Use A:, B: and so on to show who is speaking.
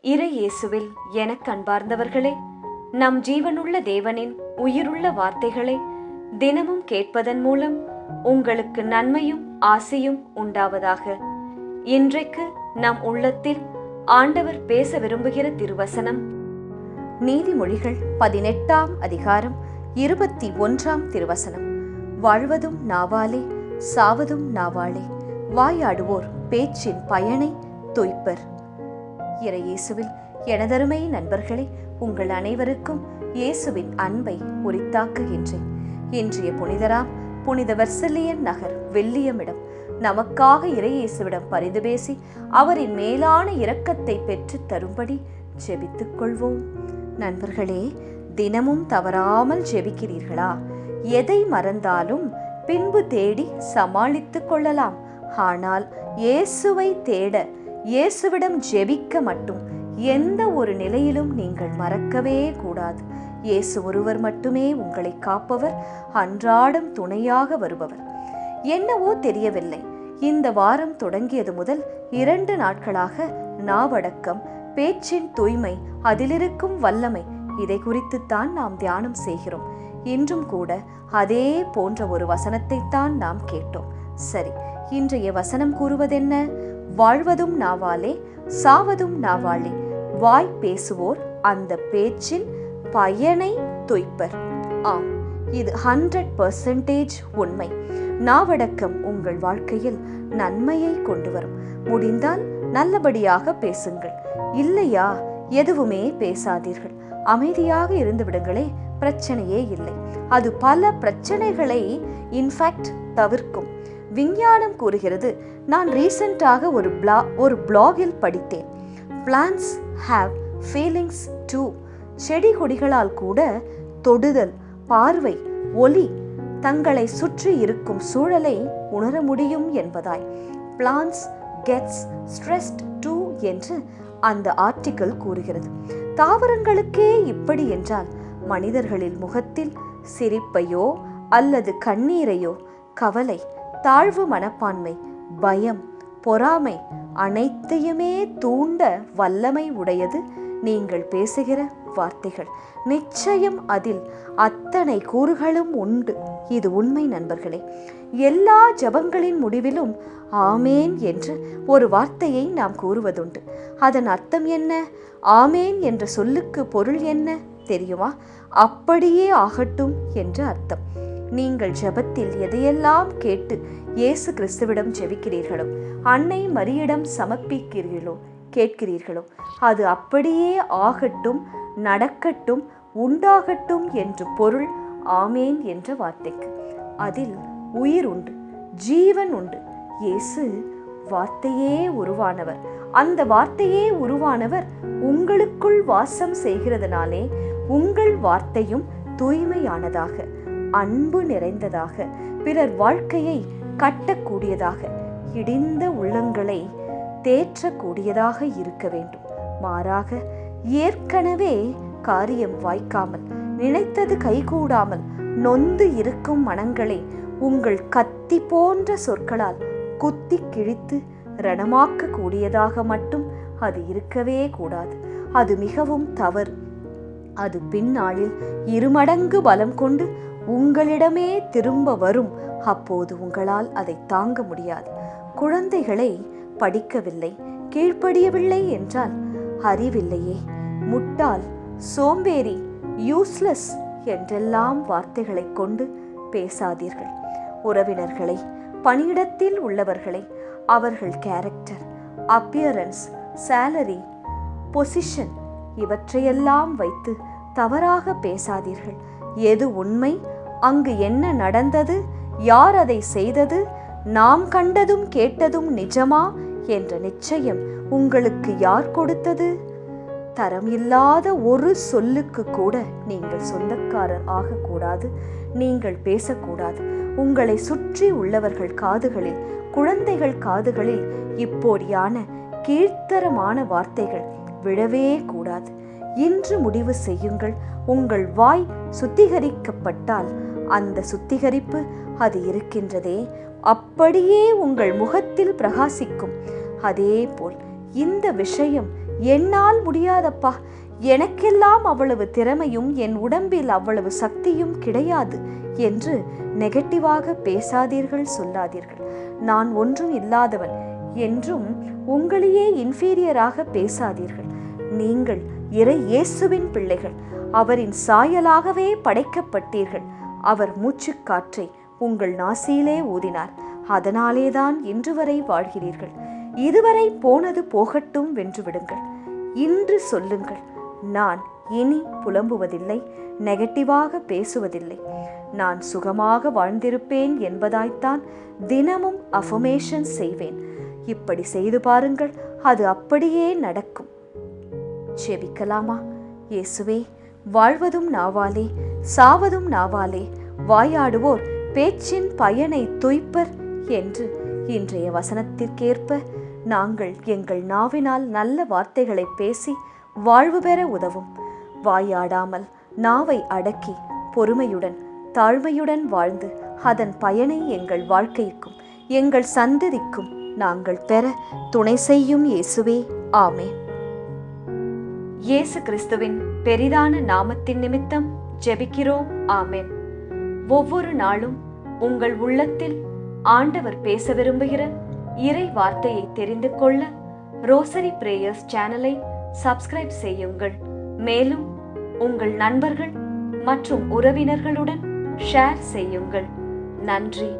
A: இறை இயேசுவில் எனக் அன்பார்ந்தவர்களே, நம் ஜீவனுள்ள தேவனின் உயிருள்ள வார்த்தைகளை தினமும் கேட்பதன் மூலம் உங்களுக்கு நன்மையும் ஆசையும் உண்டாவதாக. இன்றைக்கு நம் உள்ளத்தில் ஆண்டவர் பேச விரும்புகிற திருவசனம் நீதிமொழிகள் 18ஆம் அதிகாரம் 21ஆம் திருவசனம். வாழ்வதும் நாவாலே, சாவதும் நாவாலே, வாயாடுவோர் பேச்சின் பயனை தொய்ப்பர். இறை இயேசுவில் எனதருமை நண்பர்களே, உங்கள் அனைவருக்கும் இயேசுவின் அன்பை உரித்தாக்குகின்றேன். இன்றைய புனிதராம் புனித வெர்சலியன் நகர் வெள்ளியமிடம் நமக்காக இறை இயேசுவிடம் பரிந்து பேசி அவரின் மேலான இரக்கத்தை பெற்று தரும்படி ஜெபித்துக் கொள்வோம். நண்பர்களே, தினமும் தவறாமல் ஜெபிக்கிறீர்களா? எதை மறந்தாலும் பின்பு தேடி சமாளித்துக் கொள்ளலாம். ஆனால் இயேசுவை தேட, இயேசுவிடம் ஜெபிக்க மட்டும் எந்த ஒரு நிலையிலும் நீங்கள் மறக்கவே கூடாது. இயேசு ஒருவர் மட்டுமே உங்களை காப்பவர், அன்றாடம் துணையாக வருபவர். என்னவோ தெரியவில்லை, இந்த வாரம் தொடங்கியது முதல் 2 நாட்களாக நாவடக்கம், பேச்சின் தூய்மை, அதிலிருக்கும் வல்லமை, இதை குறித்துத்தான் நாம் தியானம் செய்கிறோம். இன்றும் கூட அதே போன்ற ஒரு வசனத்தைத்தான் நாம் கேட்டோம். சரி, இன்றைய வசனம் கூறுவதென்ன? வாழ்வதும் நாவாலே, சாவதும் நாவாலே, வாய் பேசுவோர் அந்த பேச்சின் பயனை தொய்ப்பர். ஆம், இது 100% உண்மை. நாவடக்கம் உங்கள் வாழ்க்கையில் நன்மையை கொண்டு வரும். முடிந்தால் நல்லபடியாக பேசுங்கள். இல்லையா, எதுவுமே பேசாதீர்கள், அமைதியாக இருந்து விடுங்களே, பிரச்சனையே இல்லை. அது பல பிரச்சனைகளை இன்ஃபேக்ட் தவிர்க்கும். விஞ்ஞானம் கூறுகிறது. நான் ரீசெண்டாக ஒரு பிளாகில் படித்தேன். Plants have feelings too. செடி கொடிகளால் கூட தொடுதல், பார்வை, ஒலி, தங்களை சுற்றி இருக்கும் சூழலை உணர முடியும் என்பதாய். பிளான்ஸ் கெட்ஸ் ஸ்ட்ரெஸ்ட் டூ என்று அந்த ஆர்டிக்கிள் கூறுகிறது. தாவரங்களுக்கே இப்படி என்றால் மனிதர்களின் முகத்தில் சிரிப்பையோ அல்லது கண்ணீரையோ, கவலை, தாழ்வு மனப்பான்மை, பயம், பொறாமை அனைத்தையுமே தூண்ட வல்லமை உடையது நீங்கள் பேசுகிற வார்த்தைகள். நிச்சயம் அதில் அத்தனை கூறுகளும் உண்டு. இது உண்மை நண்பர்களே. எல்லா ஜெபங்களின் முடிவிலும் ஆமேன் என்று ஒரு வார்த்தையை நாம் கூறுவதுண்டு. அதன் அர்த்தம் என்ன? ஆமேன் என்ற சொல்லுக்கு பொருள் என்ன தெரியுமா? அப்படியே ஆகட்டும் என்று அர்த்தம். நீங்கள் ஜெபத்தில் எதையெல்லாம் கேட்டு இயேசு கிறிஸ்துவிடம் ஜெபிக்கிறீர்களோ, அன்னை மரியிடம் சமர்ப்பிக்கிறீர்களோ, கேட்கிறீர்களோ, அது அப்படியே ஆகட்டும், நடக்கட்டும், உண்டாகட்டும் என்று பொருள் ஆமேன் என்ற வார்த்தைக்கு. அதில் உயிர் உண்டு, ஜீவன் உண்டு. இயேசு வார்த்தையே உருவானவர். அந்த வார்த்தையே உருவானவர் உங்களுக்குள் வாசம் செய்கிறதுனாலே உங்கள் வார்த்தையும் தூய்மையானதாக, அன்பு நிறைந்ததாக, பிறர் வாழ்க்கையை கட்டக்கூடியதாக, இடிந்த உள்ளங்களை தேற்றக்கூடியதாக இருக்க வேண்டும். மாறாக ஏற்கனவே காரியம் வாய்க்காமல், நினைத்தது கைகூடாமல் நொந்து இருக்கும் மனங்களை உங்கள் கத்தி போன்ற சொற்களால் குத்தி கிழித்து ரணமாக்க கூடியதாக மட்டும் அது இருக்கவே கூடாது. அது மிகவும் தவறு. அது பின்னாளில் 2 மடங்கு பலம் கொண்டு உங்களிடமே திரும்ப வரும். அப்போது உங்களால் அதை தாங்க முடியாது. குழந்தைகளை படிக்கவில்லை, கீழ்ப்படியவில்லை என்றால் அறிவில்லையே, முட்டாள், சோம்பேறி, யூஸ்லெஸ் என்றெல்லாம் வார்த்தைகளை கொண்டு பேசாதீர்கள். உறவினர்களை, பணியிடத்தில் உள்ளவர்களை, அவர்கள் கேரக்டர், அப்பியரன்ஸ், சேலரி, பொசிஷன் இவற்றையெல்லாம் வைத்து தவறாக பேசாதீர்கள். எது உண்மை, அங்கு என்ன நடந்தது, யார் அதை செய்தது, நாம் கண்டதும் கேட்டதும் நிஜமா என்ற நிச்சயம் உங்களுக்கு யார் கொடுத்தது? தரம் இல்லாத ஒரு சொல்லுக்கு கூட நீங்கள் சொந்தக்காரர் ஆகக்கூடாது. நீங்கள் பேசக்கூடாது. உங்களை சுற்றி உள்ளவர்கள் காதுகளில், குழந்தைகள் காதுகளில் இப்போடியான கீழ்த்தரமான வார்த்தைகள் விழவே கூடாது. இன்று முடிவு செய்யுங்கள். உங்கள் வாய் சுத்திகரிக்கப்பட்டால் அந்த சுத்திகரிப்பு அது இருக்கின்றதே அப்படியே உங்கள் முகத்தில் பிரகாசிக்கும். அதே போல் இந்த விஷயம்
B: என்னால் முடியாதப்பா, எனக்கெல்லாம் அவ்வளவு திறமையும் என் உடம்பில் அவ்வளவு சக்தியும் கிடையாது என்று நெகட்டிவாக பேசாதீர்கள், சொல்லாதீர்கள். நான் ஒன்றும் இல்லாதவன் என்றும் உங்களையே இன்ஃபீரியராக பேசாதீர்கள். நீங்கள் இயேசுவின் பிள்ளைகள். அவரின் சாயலாகவே படைக்கப்பட்டீர்கள். அவர் மூச்சுக்காற்றை உங்கள் நாசியிலே ஊதினார். அதனாலேதான் இன்று வரை வாழ்கிறீர்கள். இதுவரை போனது போகட்டும் வென்றுவிடுங்கள். இன்று சொல்லுங்கள், நான் இனி புலம்புவதில்லை, நெகட்டிவாக பேசுவதில்லை. நான் சுகமாக வாழ்ந்திருப்பேன் என்பதாய்த்தான் தினமும் அஃபர்மேஷன் செய்வேன். இப்படி செய்து பாருங்கள், அது அப்படியே நடக்கும். ஜெபிக்கலாமா? இயேசுவே, வாழ்வதும் நாவாலே, சாவதும் நாவாலே, வாயாடுவோர் பேச்சின் பயனை துய்ப்பர் என்று இன்றைய வசனத்திற்கேற்ப நாங்கள் எங்கள் நாவினால் நல்ல வார்த்தைகளை பேசி வாழ்வு பெற உதவும். வாயாடாமல் நாவை அடக்கி பொறுமையுடன் தாழ்மையுடன் வாழ்ந்து அதன் பயனை எங்கள் வாழ்க்கைக்கும் எங்கள் சந்ததிக்கும் நாங்கள் பெற துணை செய்யும் இயேசுவே, ஆமென்.
A: இயேசு கிறிஸ்துவின் பெரிதான நாமத்தின் நிமித்தம் ஜெபிக்கிறோம், ஆமென். ஒவ்வொரு நாளும் உங்கள் உள்ளத்தில் ஆண்டவர் பேச விரும்புகிற இறை வார்த்தையை தெரிந்து கொள்ள ரோசரி பிரேயர்ஸ் சேனலை சப்ஸ்கிரைப் செய்யுங்கள். மேலும் உங்கள் நண்பர்கள் மற்றும் உறவினர்களுடன் ஷேர் செய்யுங்கள். நன்றி.